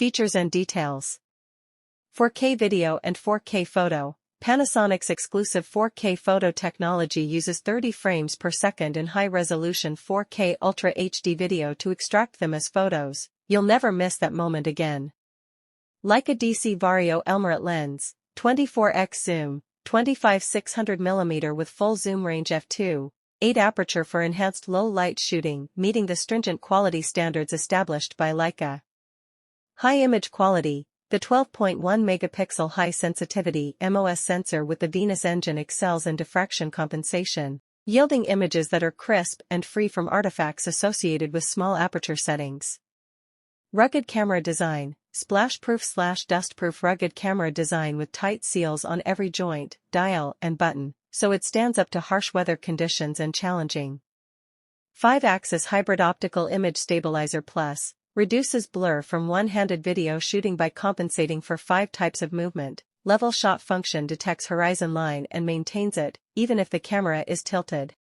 Features and details. 4K video and 4K photo. Panasonic's exclusive 4K photo technology uses 30 frames per second in high-resolution 4K Ultra HD video to extract them as photos. You'll never miss that moment again. LEICA DC Foryou Elmerit lens, 24x zoom, 25-600mm with full zoom range f2.8 aperture for enhanced low-light shooting, meeting the stringent quality standards established by LEICA. High image quality. The 12.1 megapixel high-sensitivity MOS sensor with the Venus engine excels in diffraction compensation, yielding images that are crisp and free from artifacts associated with small aperture settings. Rugged camera design. Splashproof/dustproof rugged camera design with tight seals on every joint, dial, and button, so it stands up to harsh weather conditions and challenging. 5-axis hybrid optical image stabilizer plus. Reduces blur from one-handed video shooting by compensating for 5 types of movement. Level shot function detects horizon line and maintains it, even if the camera is tilted.